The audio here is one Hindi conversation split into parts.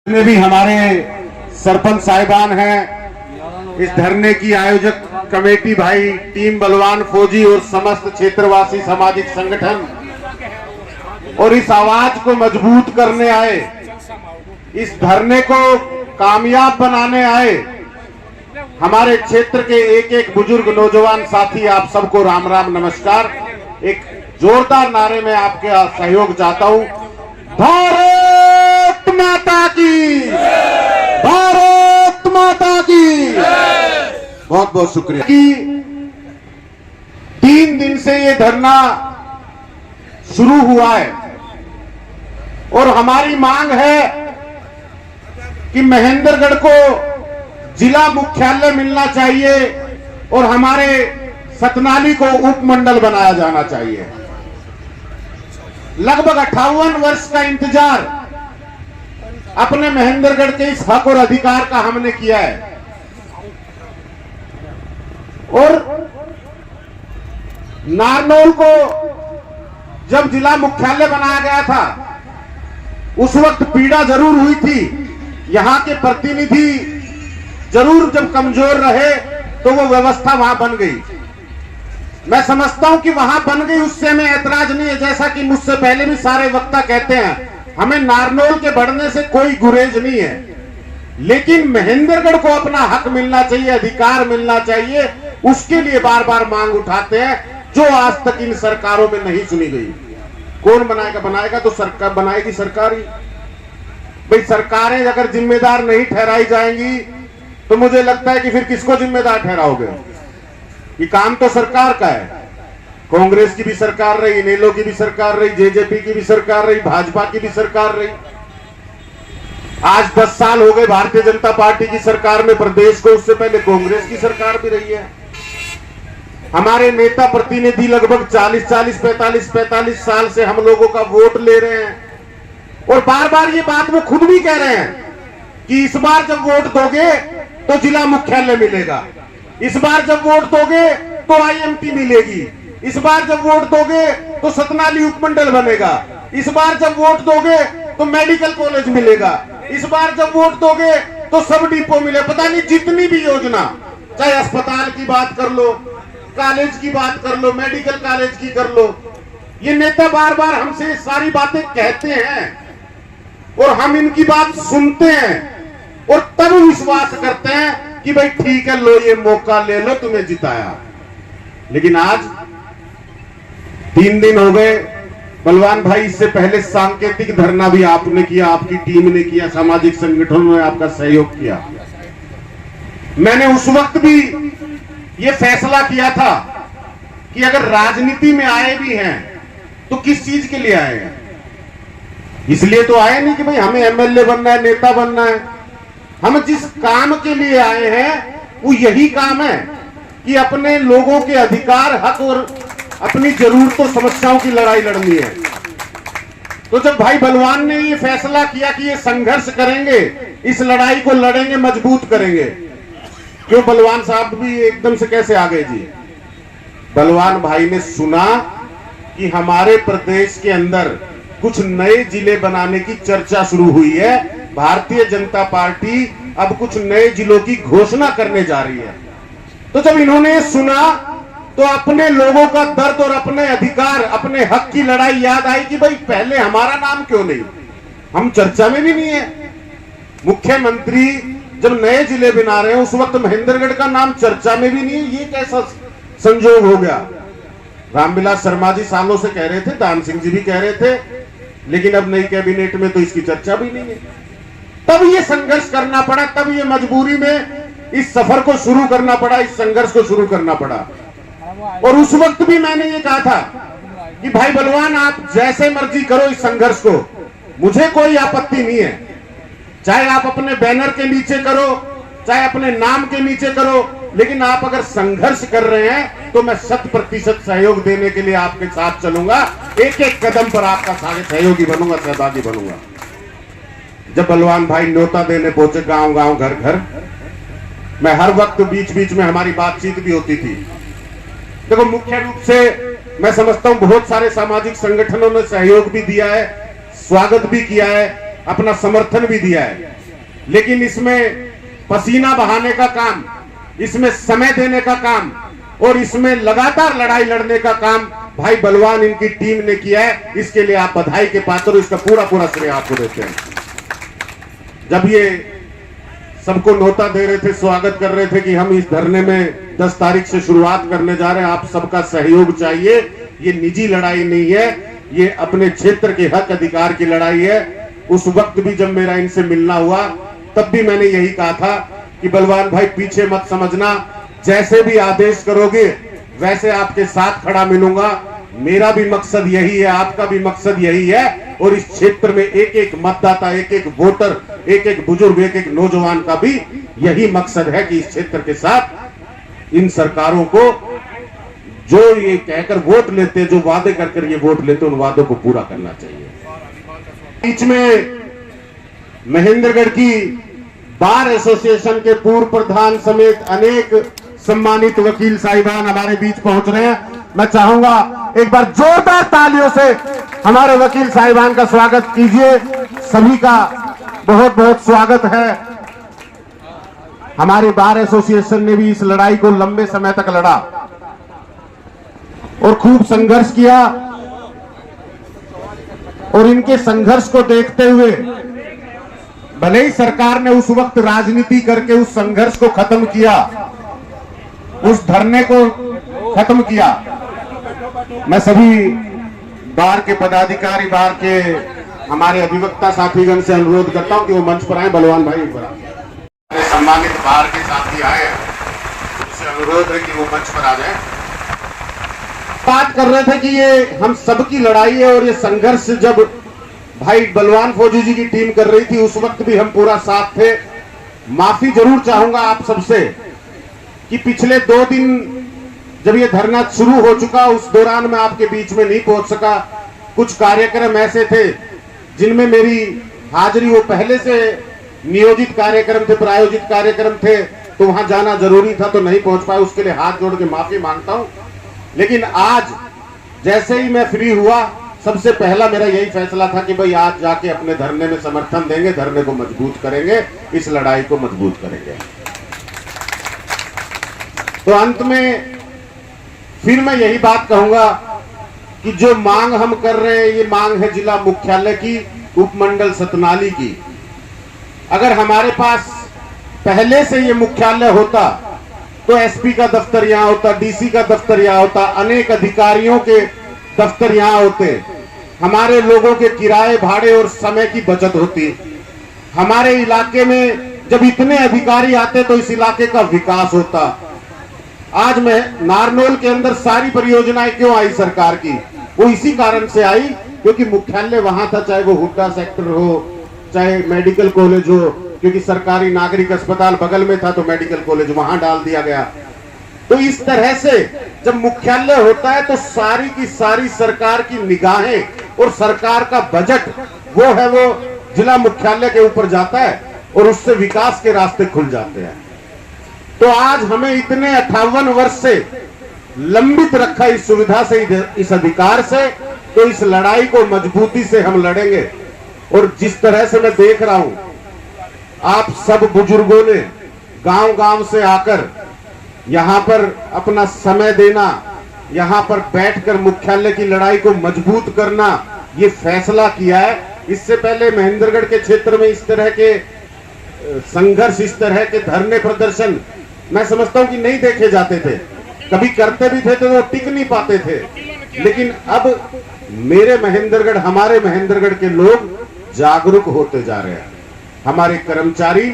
जितने भी हमारे सरपंच साहिबान हैं, इस धरने की आयोजक कमेटी भाई, टीम बलवान फौजी और समस्त क्षेत्रवासी सामाजिक संगठन और इस आवाज को मजबूत करने आए, इस धरने को कामयाब बनाने आए हमारे क्षेत्र के एक एक बुजुर्ग नौजवान साथी, आप सबको राम राम नमस्कार। एक जोरदार नारे में आपके सहयोग चाहता हूं। भारत माता की, भारत माता की। बहुत बहुत शुक्रिया। कि 3 दिन से ये धरना शुरू हुआ है और हमारी मांग है कि महेंद्रगढ़ को जिला मुख्यालय मिलना चाहिए और हमारे सतनाली को उपमंडल बनाया जाना चाहिए। लगभग 58 वर्ष का इंतजार अपने महेंद्रगढ़ के इस हक और अधिकार का हमने किया है और नारनौल को जब जिला मुख्यालय बनाया गया था उस वक्त पीड़ा जरूर हुई थी। यहां के प्रतिनिधि जरूर जब कमजोर रहे तो वो व्यवस्था वहां बन गई। मैं समझता हूं कि वहां बन गई, उससे में ऐतराज नहीं है। जैसा कि मुझसे पहले भी सारे वक्ता कहते हैं, हमें नारनौल के बढ़ने से कोई गुरेज नहीं है, लेकिन महेंद्रगढ़ को अपना हक मिलना चाहिए, अधिकार मिलना चाहिए। उसके लिए बार बार मांग उठाते हैं जो आज तक इन सरकारों में नहीं सुनी गई। कौन बनाएगा? बनाएगा तो सरकार बनाएगी, सरकार ही। भाई सरकारें अगर जिम्मेदार नहीं ठहराई जाएंगी तो मुझे लगता है कि फिर किसको जिम्मेदार ठहराओगे? ये काम तो सरकार का है। कांग्रेस की भी सरकार रही, इनेलो की भी सरकार रही, जेजेपी की भी सरकार रही, भाजपा की भी सरकार रही। आज 10 साल हो गए भारतीय जनता पार्टी की सरकार में प्रदेश को, उससे पहले कांग्रेस की सरकार भी रही है। हमारे नेता प्रतिनिधि लगभग 45 साल से हम लोगों का वोट ले रहे हैं और बार बार ये बात वो खुद भी कह रहे हैं कि इस बार जब वोट दोगे तो जिला मुख्यालय मिलेगा, इस बार जब वोट दोगे तो आईएमटी मिलेगी, इस बार जब वोट दोगे तो सतनाली उपमंडल बनेगा, इस बार जब वोट दोगे तो मेडिकल कॉलेज मिलेगा, इस बार जब वोट दोगे तो सब डिपो मिले। पता नहीं जितनी भी योजना, चाहे अस्पताल की बात कर लो, कॉलेज की बात कर लो, मेडिकल कॉलेज की कर लो, ये नेता बार बार हमसे सारी बातें कहते हैं और हम इनकी बात सुनते हैं और तब विश्वास करते हैं कि भाई ठीक है, लो ये मौका ले लो, तुम्हें जिताया। लेकिन आज 3 दिन हो गए बलवान भाई, इससे पहले सांकेतिक धरना भी आपने किया, आपकी टीम ने किया, सामाजिक संगठनों ने आपका सहयोग किया। मैंने उस वक्त भी ये फैसला किया था कि अगर राजनीति में आए भी हैं तो किस चीज के लिए आए हैं? इसलिए तो आए नहीं कि भाई हमें एमएलए बनना है, नेता बनना है। हम जिस काम के लिए आए हैं वो यही काम है कि अपने लोगों के अधिकार, हक और अपनी जरूरतों, समस्याओं की लड़ाई लड़नी है। तो जब भाई बलवान ने ये फैसला किया कि ये संघर्ष करेंगे, इस लड़ाई को लड़ेंगे, मजबूत करेंगे। क्यों बलवान साहब भी एकदम से कैसे आ गए जी? बलवान भाई ने सुना कि हमारे प्रदेश के अंदर कुछ नए जिले बनाने की चर्चा शुरू हुई है। भारतीय जनता पार्टी अब कुछ नए जिलों की घोषणा करने जा रही है। तो जब इन्होंने सुना तो अपने लोगों का दर्द और अपने अधिकार, अपने हक की लड़ाई याद आई कि भाई पहले हमारा नाम क्यों नहीं? हम चर्चा में भी नहीं है। मुख्यमंत्री जब नए जिले बना रहे हैं उस वक्त महेंद्रगढ़ का नाम चर्चा में भी नहीं है। ये कैसा संजोग हो गया? रामविलास शर्मा जी सालों से कह रहे थे, दान सिंह जी भी कह रहे थे, लेकिन अब नई कैबिनेट में तो इसकी चर्चा भी नहीं है। तब ये संघर्ष करना पड़ा, तब ये मजबूरी में इस सफर को शुरू करना पड़ा, इस संघर्ष को शुरू करना पड़ा। और उस वक्त भी मैंने ये कहा था कि भाई बलवान, आप जैसे मर्जी करो इस संघर्ष को, मुझे कोई आपत्ति नहीं है। चाहे आप अपने बैनर के नीचे करो, चाहे अपने नाम के नीचे करो, लेकिन आप अगर संघर्ष कर रहे हैं तो मैं 100% सहयोग देने के लिए आपके साथ चलूंगा। एक एक कदम पर आपका सहयोगी बनूंगा, सहभागी बनूंगा। जब बलवान भाई न्योता देने पहुंचे गांव गांव, घर घर, मैं हर वक्त बीच बीच में हमारी बातचीत भी होती थी। देखो, मुख्य रूप से मैं समझता हूं बहुत सारे सामाजिक संगठनों ने सहयोग भी दिया है, स्वागत भी किया है, अपना समर्थन भी दिया है, लेकिन इसमें पसीना बहाने का काम, इसमें समय देने का काम और इसमें लगातार लड़ाई लड़ने का काम भाई बलवान इनकी टीम ने किया है। इसके लिए आप बधाई के पात्र हो, इसका पूरा पूरा श्रेय आपको देते हैं। जब ये सबको न्योता दे रहे थे, स्वागत कर रहे थे कि हम इस धरने में 10 तारीख से शुरुआत करने जा रहे हैं, आप सबका सहयोग चाहिए। ये निजी लड़ाई नहीं है, ये अपने क्षेत्र के हक अधिकार की लड़ाई है। उस वक्त भी जब मेरा इनसे मिलना हुआ तब भी मैंने यही कहा था कि बलवान भाई पीछे मत समझना, जैसे भी आदेश करोगे वैसे आपके साथ खड़ा मिलूंगा। मेरा भी मकसद यही है, आपका भी मकसद यही है और इस क्षेत्र में एक एक मतदाता, एक एक वोटर, एक एक बुजुर्ग, एक एक नौजवान का भी यही मकसद है कि इस क्षेत्र के साथ इन सरकारों को जो ये कहकर वोट लेते, जो वादे कर ये वोट लेते, उन वादों को पूरा करना चाहिए। बीच में महेंद्रगढ़ की बार एसोसिएशन के पूर्व प्रधान समेत अनेक सम्मानित वकील साहिबान हमारे बीच पहुंच रहे हैं। मैं चाहूंगा एक बार जोरदार तालियों से हमारे वकील साहिबान का स्वागत कीजिए। सभी का बहुत बहुत स्वागत है। हमारे बार एसोसिएशन ने भी इस लड़ाई को लंबे समय तक लड़ा और खूब संघर्ष किया और इनके संघर्ष को देखते हुए भले ही सरकार ने उस वक्त राजनीति करके उस संघर्ष को खत्म किया, उस धरने को खत्म किया। मैं सभी बार के पदाधिकारी, बार के हमारे अधिवक्ता साथीगण से अनुरोध करता हूं कि वो मंच पर आए। बलवान भाई ऊपर आए, सम्मानित बार के साथी आए, उनसे अनुरोध है कि वो मंच पर आ जाए। बात कर रहे थे कि ये हम सबकी लड़ाई है और ये संघर्ष जब भाई बलवान फौजी जी की टीम कर रही थी उस वक्त भी हम पूरा साथ थे। माफी जरूर चाहूंगा आप सबसे कि पिछले 2 दिन जब ये धरना शुरू हो चुका उस दौरान मैं आपके बीच में नहीं पहुंच सका। कुछ कार्यक्रम ऐसे थे जिनमें मेरी हाजिरी, वो पहले से नियोजित कार्यक्रम थे, प्रायोजित कार्यक्रम थे, तो वहां जाना जरूरी था तो नहीं पहुंच पाया। उसके लिए हाथ जोड़ के माफी मांगता हूं। लेकिन आज जैसे ही मैं फ्री हुआ, सबसे पहला मेरा यही फैसला था कि भाई आज जाके अपने धरने में समर्थन देंगे, धरने को मजबूत करेंगे, इस लड़ाई को मजबूत करेंगे। तो अंत में फिर मैं यही बात कहूंगा कि जो मांग हम कर रहे हैं ये मांग है जिला मुख्यालय की, उपमंडल सतनाली की। अगर हमारे पास पहले से ये मुख्यालय होता तो एसपी का दफ्तर यहां होता, डीसी का दफ्तर यहां होता, अनेक अधिकारियों के दफ्तर यहां होते, हमारे लोगों के किराए भाड़े और समय की बचत होती। हमारे इलाके में जब इतने अधिकारी आते तो इस इलाके का विकास होता। आज मैं नारनौल के अंदर सारी परियोजनाएं क्यों आई सरकार की, वो इसी कारण से आई क्योंकि मुख्यालय वहां था, चाहे वो हुड्डा सेक्टर हो, चाहे मेडिकल कॉलेज हो, क्योंकि सरकारी नागरिक अस्पताल बगल में था तो मेडिकल कॉलेज वहां डाल दिया गया। तो इस तरह से जब मुख्यालय होता है तो सारी की सारी सरकार की निगाहें और सरकार का बजट वो है वो जिला मुख्यालय के ऊपर जाता है और उससे विकास के रास्ते खुल जाते हैं। तो आज हमें इतने 58 वर्ष से लंबित रखा इस सुविधा से, इस अधिकार से, तो इस लड़ाई को मजबूती से हम लड़ेंगे। और जिस तरह से मैं देख रहा हूं आप सब बुजुर्गों ने गांव गांव से आकर यहां पर अपना समय देना, यहां पर बैठकर मुख्यालय की लड़ाई को मजबूत करना, ये फैसला किया है। इससे पहले महेंद्रगढ़ के क्षेत्र में इस तरह के संघर्ष, इस तरह के धरने प्रदर्शन मैं समझता हूं कि नहीं देखे जाते थे। कभी करते भी थे तो वो टिक नहीं पाते थे। लेकिन अब मेरे महेंद्रगढ़, हमारे महेंद्रगढ़ के लोग जागरूक होते जा रहे हैं। हमारे कर्मचारी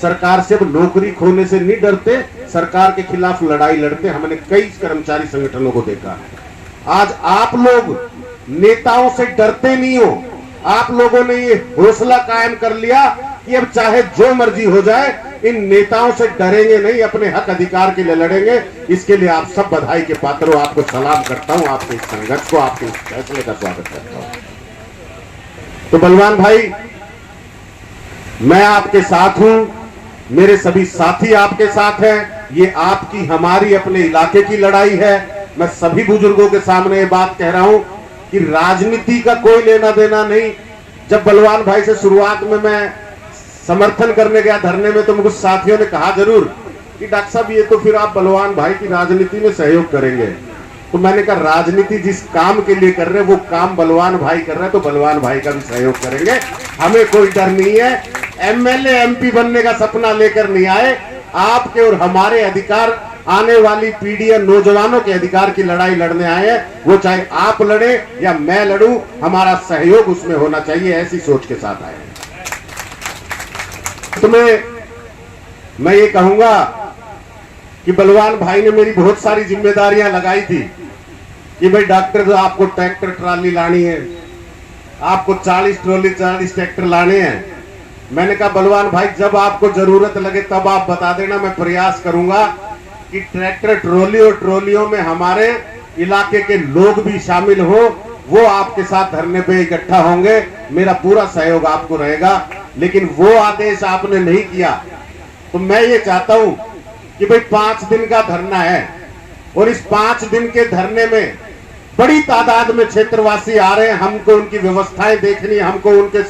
सरकार से अब नौकरी खोने से नहीं डरते, सरकार के खिलाफ लड़ाई लड़ते। हमने कई कर्मचारी संगठनों को देखा है। आज आप लोग नेताओं से डरते नहीं हो, आप लोगों ने ये हौसला कायम कर लिया कि अब चाहे जो मर्जी हो जाए इन नेताओं से डरेंगे नहीं, अपने हक अधिकार के लिए लड़ेंगे। इसके लिए आप सब बधाई के पात्र हो। आपको सलाम करता हूं, आपके इस संघर्ष को, आपके इस फैसले का स्वागत करता हूं। तो बलवान भाई, मैं आपके साथ हूं, मेरे सभी साथी आपके साथ हैं। ये आपकी, हमारी, अपने इलाके की लड़ाई है। मैं सभी बुजुर्गों के सामने ये बात कह रहा हूं कि राजनीति का कोई लेना देना नहीं, जब बलवान भाई से शुरुआत में मैं समर्थन करने गया धरने में, तो मुझे साथियों ने कहा जरूर कि डॉक्टर साहब ये तो फिर आप बलवान भाई की राजनीति में सहयोग करेंगे। तो मैंने कहा राजनीति जिस काम के लिए कर रहे हैं वो काम बलवान भाई कर रहे हैं, तो बलवान भाई का भी सहयोग करेंगे, हमें कोई डर नहीं है। एमएलए एमपी बनने का सपना लेकर नहीं आए, आपके और हमारे अधिकार, आने वाली पीढ़ी या नौजवानों के अधिकार की लड़ाई लड़ने आए हैं। वो चाहे आप लड़े या मैं लड़ूं, हमारा सहयोग उसमें होना चाहिए, ऐसी सोच के साथ आए हैं। तुम्हें मैं ये कहूंगा कि बलवान भाई ने मेरी बहुत सारी जिम्मेदारियां लगाई थी कि भाई डॉक्टर आपको ट्रैक्टर ट्राली लानी है, आपको 40 ट्रॉली 40 ट्रैक्टर लाने हैं। मैंने कहा बलवान भाई जब आपको जरूरत लगे तब आप बता देना, मैं प्रयास करूंगा कि ट्रैक्टर ट्रॉली और ट्रॉलियों में हमारे इलाके के लोग भी शामिल हो, वो आपके साथ धरने पे इकट्ठा होंगे, मेरा पूरा सहयोग आपको रहेगा। लेकिन वो आदेश आपने नहीं किया, तो मैं ये चाहता हूं कि भाई 5 दिन का धरना है और इस 5 दिन के धरने में बड़ी तादाद में क्षेत्रवासी आ रहे हैं, हमको उनकी व्यवस्थाएं देखनी, हमको उनके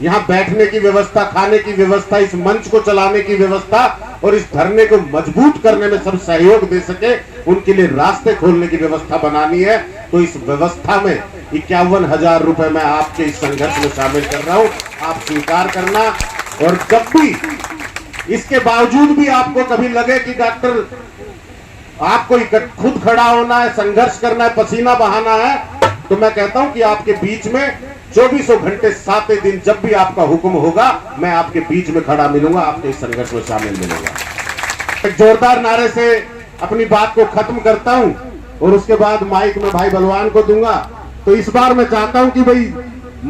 यहाँ बैठने की व्यवस्था, खाने की व्यवस्था, इस मंच को चलाने की व्यवस्था और इस धरने को मजबूत करने में सब सहयोग दे सके, उनके लिए रास्ते खोलने की व्यवस्था बनानी है। तो इस व्यवस्था में 51,000 रुपए मैं आपके इस संघर्ष में शामिल कर रहा हूं, आप स्वीकार करना। और जब भी इसके बावजूद भी आपको कभी लगे कि डॉक्टर आपको खुद खड़ा होना है, संघर्ष करना है, पसीना बहाना है, तो मैं कहता हूं कि आपके बीच में 24 घंटे 7 दिन जब भी आपका हुक्म होगा, मैं आपके बीच में खड़ा मिलूंगा, आपके इस संघर्ष में शामिल मिलूंगा। एक जोरदार नारे से अपनी बात को खत्म करता हूं और उसके बाद माइक में भाई बलवान को दूंगा। तो इस बार मैं चाहता हूं कि भाई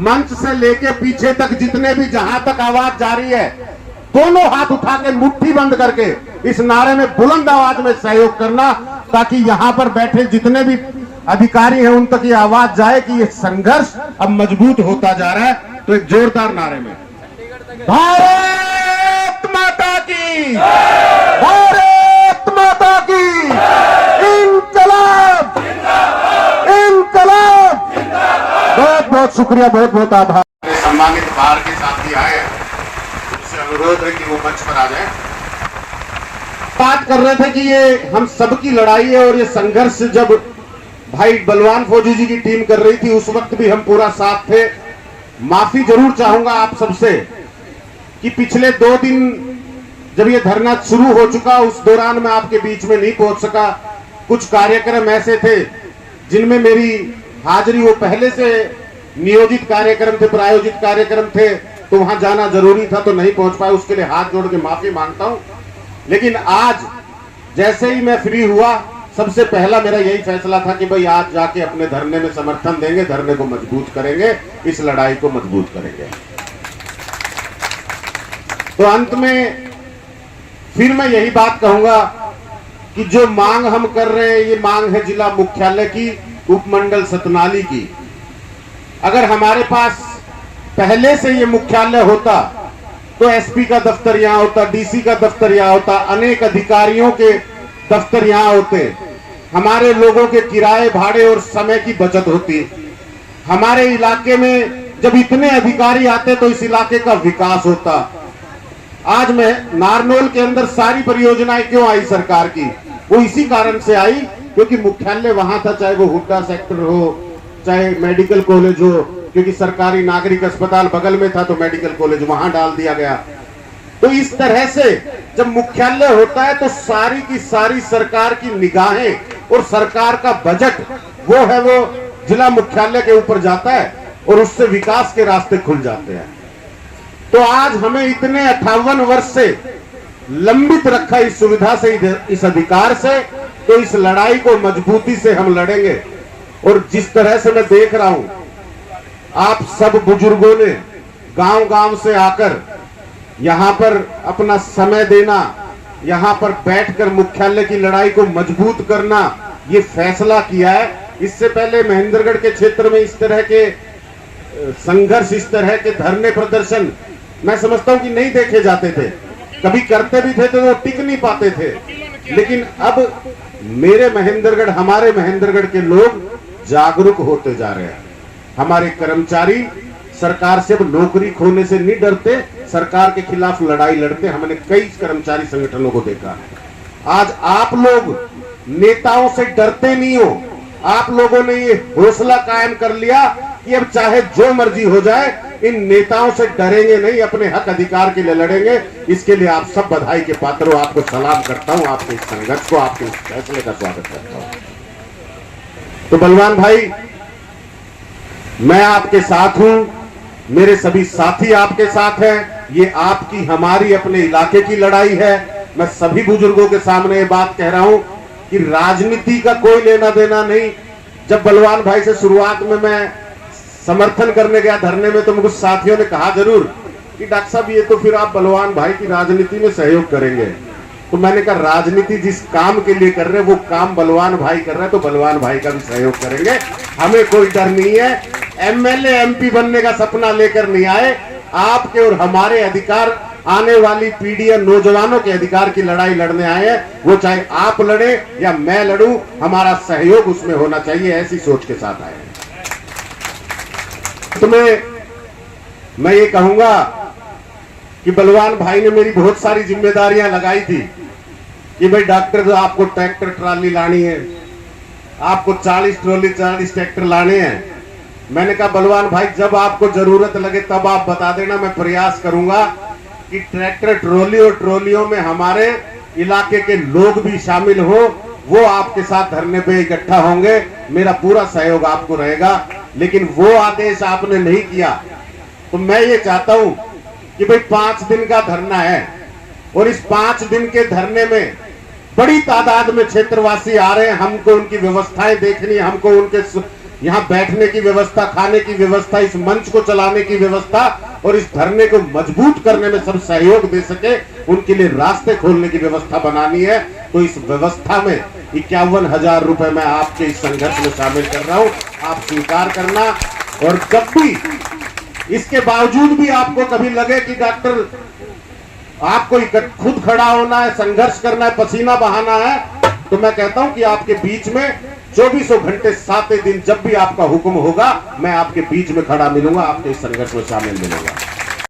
मंच से लेके पीछे तक जितने भी, जहां तक आवाज जा रही है, दोनों हाथ उठा के मुट्ठी बंद करके इस नारे में बुलंद आवाज में सहयोग करना, ताकि यहां पर बैठे जितने भी अधिकारी हैं उन तक ये आवाज जाए कि ये संघर्ष अब मजबूत होता जा रहा है। तो एक जोरदार नारे में भारत माता की, भारत माता की, इंकलाब, इंकलाब। बहुत बहुत शुक्रिया, बहुत बहुत आभार। सम्मानित बाहर के साथी आए हैं, उनसे अनुरोध है कि वो मंच पर आ जाए। बात कर रहे थे कि ये हम सबकी लड़ाई है और ये संघर्ष जब भाई बलवान फौजी जी की टीम कर रही थी उस वक्त भी हम पूरा साथ थे। माफी जरूर चाहूंगा आप सबसे कि पिछले 2 दिन जब ये धरना शुरू हो चुका उस दौरान मैं आपके बीच में नहीं पहुंच सका। कुछ कार्यक्रम ऐसे थे जिनमें मेरी हाजिरी, वो पहले से नियोजित कार्यक्रम थे, प्रायोजित कार्यक्रम थे, तो वहां जाना जरूरी था, तो नहीं पहुंच पाया। उसके लिए हाथ जोड़ के माफी मांगता हूं। लेकिन आज जैसे ही मैं फ्री हुआ, सबसे पहला मेरा यही फैसला था कि भाई आज जाके अपने धरने में समर्थन देंगे, धरने को मजबूत करेंगे, इस लड़ाई को मजबूत करेंगे। तो अंत में फिर मैं यही बात कहूंगा कि जो मांग हम कर रहे हैं, ये मांग है जिला मुख्यालय की, उपमंडल सतनाली की। अगर हमारे पास पहले से ये मुख्यालय होता तो एसपी का दफ्तर यहां होता, डीसी का दफ्तर यहां होता, अनेक अधिकारियों के दफ्तर यहां होते, हमारे लोगों के किराए भाड़े और समय की बचत होती। हमारे इलाके में जब इतने अधिकारी आते तो इस इलाके का विकास होता। आज मैं नारनौल के अंदर सारी परियोजनाएं क्यों आई सरकार की, वो इसी कारण से आई क्योंकि मुख्यालय वहां था, चाहे वो हुड्डा सेक्टर हो, चाहे मेडिकल कॉलेज हो, क्योंकि सरकारी नागरिक अस्पताल बगल में था तो मेडिकल कॉलेज वहां डाल दिया गया। तो इस तरह से जब मुख्यालय होता है तो सारी की सारी सरकार की निगाहें और सरकार का बजट वो है वो जिला मुख्यालय के ऊपर जाता है और उससे विकास के रास्ते खुल जाते हैं। तो आज हमें इतने 58 वर्ष से लंबित रखा इस सुविधा से, इस अधिकार से, तो इस लड़ाई को मजबूती से हम लड़ेंगे। और जिस तरह से मैं देख रहा हूं आप सब बुजुर्गों ने गांव गांव से आकर यहां पर अपना समय देना, यहां पर बैठकर मुख्यालय की लड़ाई को मजबूत करना, ये फैसला किया है। इससे पहले महेंद्रगढ़ के क्षेत्र में इस तरह के संघर्ष, इस तरह के धरने प्रदर्शन मैं समझता हूं कि नहीं देखे जाते थे। कभी करते भी थे तो वो टिक नहीं पाते थे। लेकिन अब मेरे महेंद्रगढ़, हमारे महेंद्रगढ़ के लोग जागरूक होते जा रहे हैं। हमारे कर्मचारी सरकार से अब नौकरी खोने से नहीं डरते, सरकार के खिलाफ लड़ाई लड़ते। हमने कई कर्मचारी संगठनों को देखा। आज आप लोग नेताओं से डरते नहीं हो। आप लोगों ने ये हौसला कायम कर लिया कि अब चाहे जो मर्जी हो जाए, इन नेताओं से डरेंगे नहीं, अपने हक अधिकार के लिए लड़ेंगे। इसके लिए आप सब बधाई के पात्र हो। आपको सलाम करता हूं, आपके इस संघर्ष को, आपके इस फैसले का स्वागत करता हूं। तो बलवान भाई, मैं आपके साथ हूं, मेरे सभी साथी आपके साथ हैं। ये आपकी हमारी अपने इलाके की लड़ाई है। मैं सभी बुजुर्गों के सामने ये बात कह रहा हूं कि राजनीति का कोई लेना देना नहीं। जब बलवान भाई से शुरुआत में मैं समर्थन करने गया धरने में, तो मुझे साथियों ने कहा जरूर कि डॉक्टर साहब ये तो फिर आप बलवान भाई की राजनीति में सहयोग करेंगे। तो मैंने कहा राजनीति जिस काम के लिए कर रहे हैं वो काम बलवान भाई कर रहे हैं, तो बलवान भाई का भी सहयोग करेंगे। हमें कोई डर नहीं है। एमएलए एमपी बनने का सपना लेकर नहीं आए। आपके और हमारे अधिकार, आने वाली पीढ़ी या नौजवानों के अधिकार की लड़ाई लड़ने आए हैं। वो चाहे आप लड़े या मैं लड़ूं, हमारा सहयोग उसमें होना चाहिए, ऐसी सोच के साथ आए हैं। तुम्हें मैं ये कहूंगा कि बलवान भाई ने मेरी बहुत सारी जिम्मेदारियां लगाई थी कि भाई डॉक्टर, आपको ट्रैक्टर ट्राली लानी है, आपको 40 ट्रॉली 40 ट्रैक्टर लाने हैं। मैंने कहा बलवान भाई, जब आपको जरूरत लगे तब आप बता देना, मैं प्रयास करूंगा कि ट्रैक्टर ट्रॉली और ट्रॉलियों में हमारे इलाके के लोग भी शामिल हो। वो आपके साथ धरने पे इकट्ठा होंगे, मेरा पूरा सहयोग आपको रहेगा। लेकिन वो आदेश आपने नहीं किया, तो मैं ये चाहता हूं कि भाई 5 दिन का धरना है और इस 5 दिन के धरने में बड़ी तादाद में क्षेत्रवासी आ रहे हैं। हमको उनकी व्यवस्थाएं देखनी है, हमको उनके यहाँ बैठने की व्यवस्था, खाने की व्यवस्था, इस मंच को चलाने की व्यवस्था और इस धरने को मजबूत करने में सब सहयोग दे सके, उनके लिए रास्ते खोलने की व्यवस्था बनानी है। तो इस व्यवस्था में 51,000 रुपए मैं आपके इस संघर्ष में शामिल कर रहा हूं, आप स्वीकार करना। और जब भी इसके बावजूद भी आपको कभी लगे कि डॉक्टर आपको खुद खड़ा होना है, संघर्ष करना है, पसीना बहाना है, तो मैं कहता हूं कि आपके बीच में 24 घंटे 7 दिन जब भी आपका हुक्म होगा, मैं आपके बीच में खड़ा मिलूंगा, आपके इस संघर्ष में शामिल मिलूंगा।